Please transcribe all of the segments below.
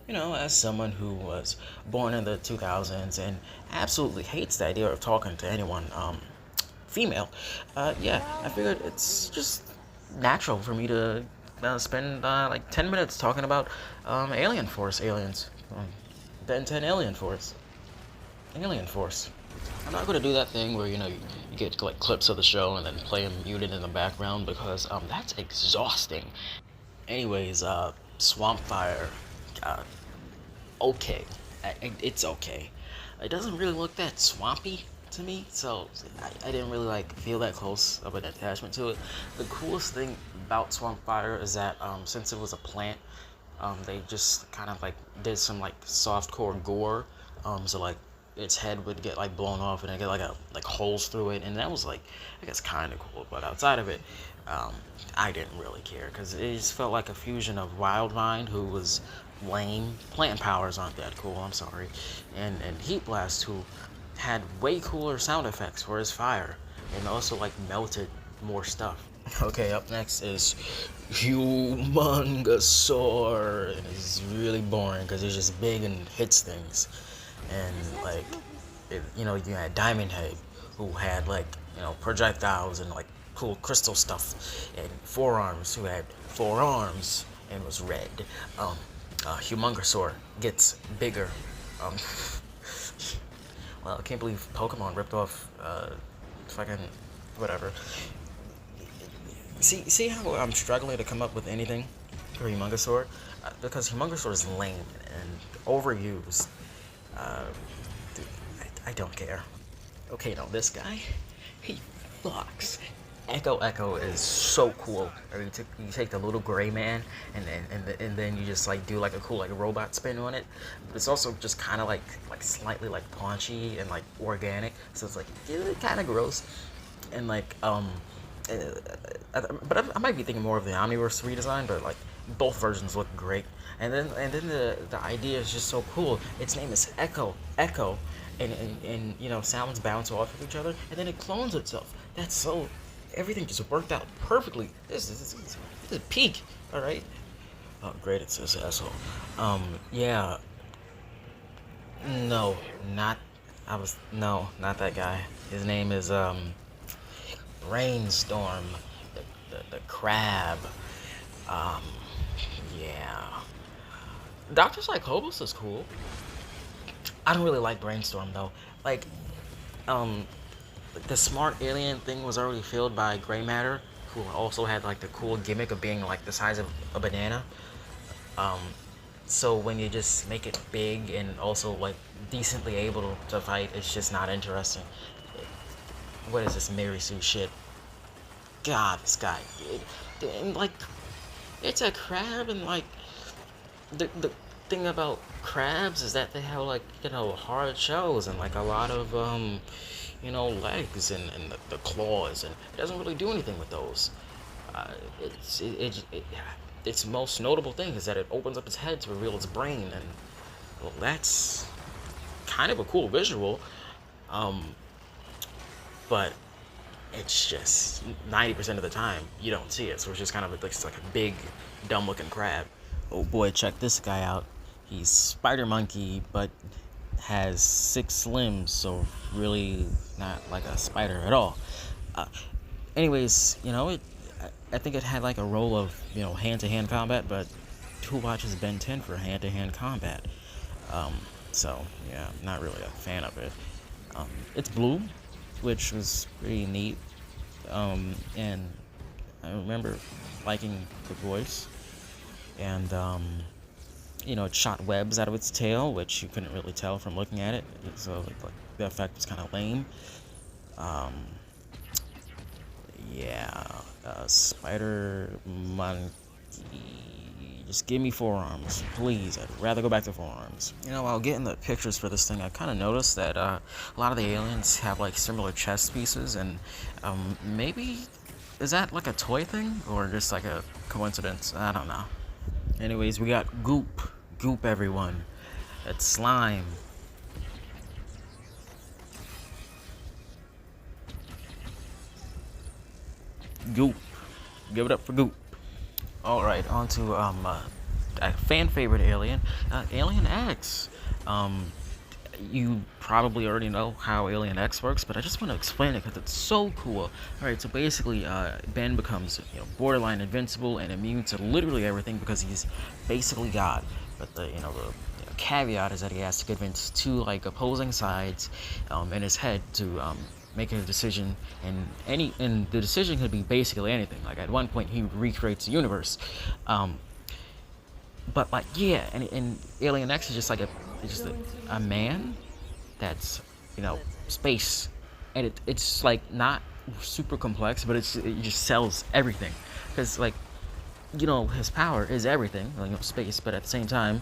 as someone who was born in the 2000s and absolutely hates the idea of talking to anyone female, yeah, I figured it's just natural for me to spend like 10 minutes talking about Alien Force aliens. Ben 10 Alien Force. Alien Force. I'm not gonna do that thing where you get like clips of the show and then play them muted in the background because that's exhausting. Anyways, Swamp Fire. Uh, okay, it's okay. It doesn't really look that swampy to me, so I didn't really like feel that close of an attachment to it. The coolest thing about Swamp Fire is that since it was a plant, they just kind of like did some like softcore gore. So like its head would get like blown off and it get like holes through it, and that was like I guess kind of cool. But outside of it, um, I didn't really care because it just felt like a fusion of Wildvine, who was lame, Plant Powers aren't that cool, I'm sorry, and Heat Blast, who had way cooler sound effects for his fire and also like melted more stuff. Okay, up next is humongosaur, and it's really boring because it's just big and hits things, and like you had Diamond Head, who had like projectiles and like cool crystal stuff, and Forearms, who had four arms and was red. Humongosaur gets bigger. Um, well, I can't believe Pokemon ripped off fucking whatever. See how I'm struggling to come up with anything for Humongosaur? Because Humongosaur is lame and overused. Uh, dude, I don't care. Okay, now this guy, he fucks. Echo is so cool. You take the little gray man and then you just like do like a cool like robot spin on it. But it's also just kind of like slightly like paunchy and like organic. So it's like kind of gross and like but I might be thinking more of the Omniverse redesign, but like both versions look great. And then the idea is just so cool. Its name is Echo, and sounds bounce off of each other, and then it clones itself. That's so everything just worked out perfectly. This is peak. All right. Oh, great! It says asshole. Yeah. No, not. Not that guy. His name is Brainstorm, the crab. Um, yeah. Dr. Psychobus is cool. I don't really like Brainstorm though. Like, um, the smart alien thing was already filled by Gray Matter, who also had like the cool gimmick of being like the size of a banana. Um, so when you just make it big and also like decently able to fight, it's just not interesting. What is this Mary Sue shit? God, this guy, and like, it's a crab, and like, the thing about crabs is that they have like hard shells and like a lot of legs and the claws, and it doesn't really do anything with those. Uh, its most notable thing is that it opens up its head to reveal its brain, and well, that's kind of a cool visual. Um, but it's just 90% of the time you don't see it, so it's just kind of like a big, dumb-looking crab. Oh boy, check this guy out. He's Spider Monkey, but has 6 limbs, so really not like a spider at all. Uh, anyways, I think it had like a role of hand-to-hand combat, but who watches Ben 10 for hand-to-hand combat? So yeah, I'm not really a fan of it. It's blue, which was pretty neat, and I remember liking the voice, and it shot webs out of its tail, which you couldn't really tell from looking at it, so like the effect was kind of lame. Um, yeah, Spider Monkey. Just give me forearms, please. I'd rather go back to forearms. While getting the pictures for this thing, I kind of noticed that a lot of the aliens have like similar chest pieces, and maybe is that like a toy thing or just like a coincidence? I don't know. Anyways, we got Goop, everyone. It's slime. Goop. Give it up for Goop. All right, on to a fan favorite alien, Alien X. Um, you probably already know how Alien X works, but I just want to explain it because it's so cool. All right, so basically, Ben becomes borderline invincible and immune to literally everything because he's basically God. But the caveat is that he has to convince two like opposing sides in his head to make a decision, and the decision could be basically anything. Like at one point, he recreates the universe. But like yeah, and Alien X is just like a man that's space, and it's like not super complex, but it just sells everything because like his power is everything, like space, but at the same time,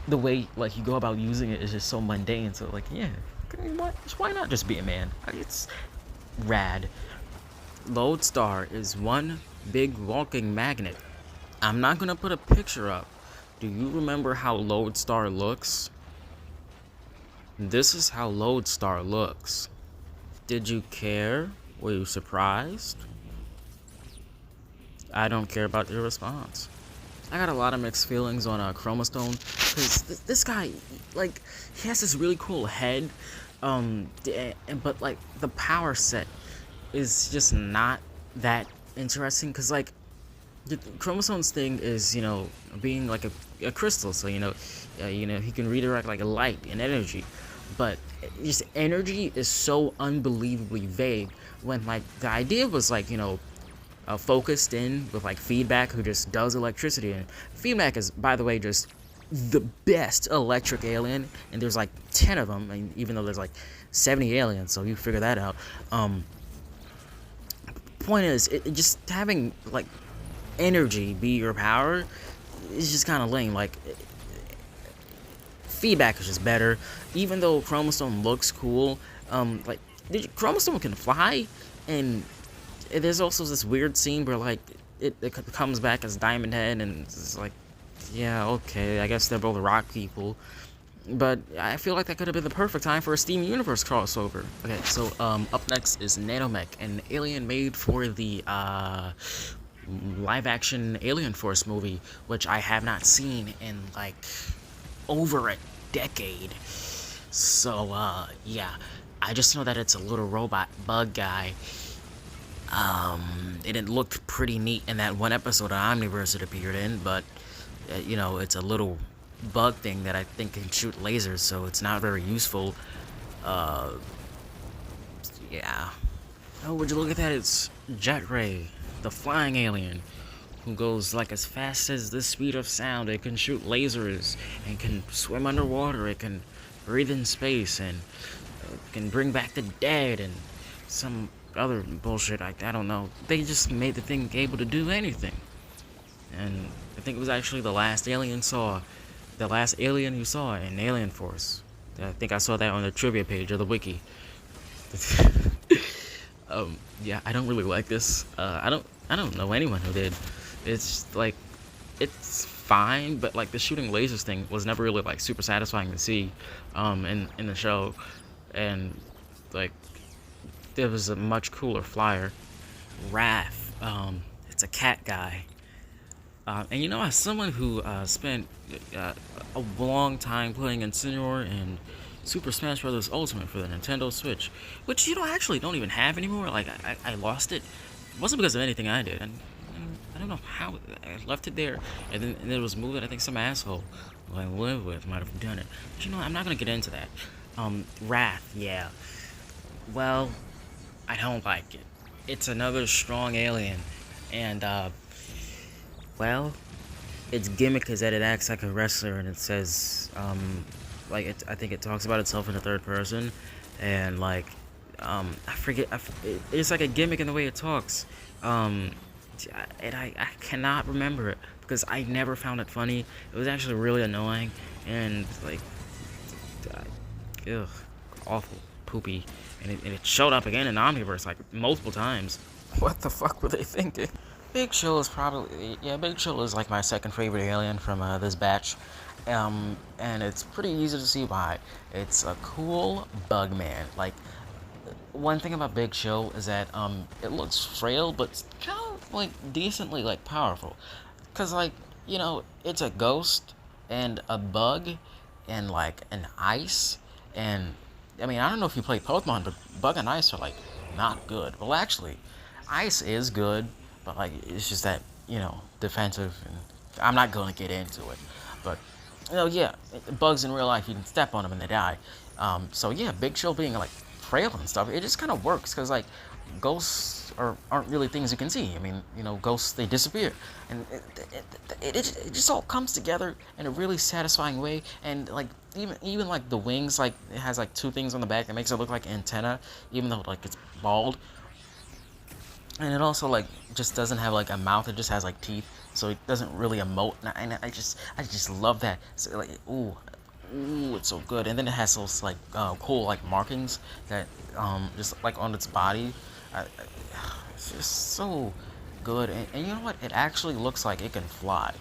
the way like you go about using it is just so mundane. So like yeah, why not just be a man? It's rad. Lodestar is one big walking magnet. I'm not gonna put a picture up. Do you remember how Lodestar looks? This is how Lodestar looks. Did you care? Were you surprised? I don't care about your response. I got a lot of mixed feelings on Chromostone because this guy, like, he has this really cool head, but like the power set is just not that interesting because like the chromosomes thing is being like a crystal, so he can redirect like a light and energy, but just energy is so unbelievably vague when like the idea was like focused in with like feedback who just does electricity, and feedback is by the way just the best electric alien, and there's like 10 of them, and even though there's like 70 aliens, so you figure that out. Point is it just having like energy be your power is just kind of lame. Like feedback is just better, even though Chromostone looks cool. Like Chromostone can fly, and there's also this weird scene where like it comes back as Diamond Head, and it's like yeah, okay, I guess they're both rock people, but I feel like that could have been the perfect time for a Steam Universe crossover. Okay, so up next is Nanomech, an alien made for the live-action Alien Force movie, which I have not seen in like over a decade. So yeah, I just know that it's a little robot bug guy. It looked pretty neat in that one episode of Omniverse it appeared in, but it's a little bug thing that I think can shoot lasers, so it's not very useful. Yeah. Oh, would you look at that? It's Jet Ray, the flying alien, who goes like as fast as the speed of sound. It can shoot lasers and can swim underwater. It can breathe in space and can bring back the dead and some other bullshit. I don't know. They just made the thing able to do anything. And I think it was actually the last alien you saw in Alien Force. I think I saw that on the trivia page of the wiki. Yeah, I don't really like this. I don't know anyone who did. It's like, it's fine, but like the shooting lasers thing was never really like super satisfying to see, in the show, and like there was a much cooler flyer, Wrath. It's a cat guy. And as someone who spent a long time playing Incineroar and Super Smash Bros. Ultimate for the Nintendo Switch, which I actually don't even have anymore. Like I lost it. It wasn't because of anything I did, and I don't know how I left it there, and then it was moved. I think some asshole who I live with might have done it. But I'm not gonna get into that. Wrath, yeah. Well, I don't like it. It's another strong alien, and well, its gimmick is that it acts like a wrestler, and it says, I think it talks about itself in the third person, and like, I forget, it's like a gimmick in the way it talks, and I cannot remember it because I never found it funny. It was actually really annoying, and like, ugh, awful, poopy, and it showed up again in Omniverse like multiple times. What the fuck were they thinking? Big Chill is like my second favorite alien from this batch, and it's pretty easy to see why. It's a cool bug man. Like, one thing about Big Chill is that it looks frail, but it's kind of like decently like powerful. Cause like it's a ghost and a bug and like an ice and I mean I don't know if you play Pokemon, but bug and ice are like not good. Well, actually, ice is good, but like it's just that defensive, and I'm not gonna get into it. But yeah, bugs in real life you can step on them and they die. So yeah, Big Chill being like frail and stuff, it just kind of works because like ghosts aren't really things you can see. I mean, ghosts they disappear, and it just all comes together in a really satisfying way. And like even like the wings, like it has like two things on the back that makes it look like antenna, even though like it's bald. And it also like just doesn't have like a mouth; it just has like teeth, so it doesn't really emote. And I just love that. So, like ooh, it's so good. And then it has those like cool like markings that just like on its body. It's just so good. And you know what? It actually looks like it can fly,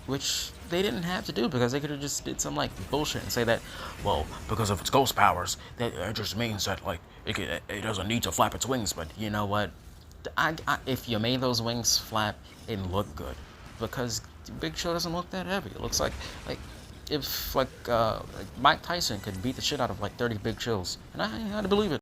which they didn't have to do because they could have just did some like bullshit and say that, well, because of its ghost powers, that it just means that like it doesn't need to flap its wings. But you know what? If you made those wings flap, it'd look good because Big Show doesn't look that heavy. It looks like if like Mike Tyson could beat the shit out of like 30 Big Shows, and I had to believe it.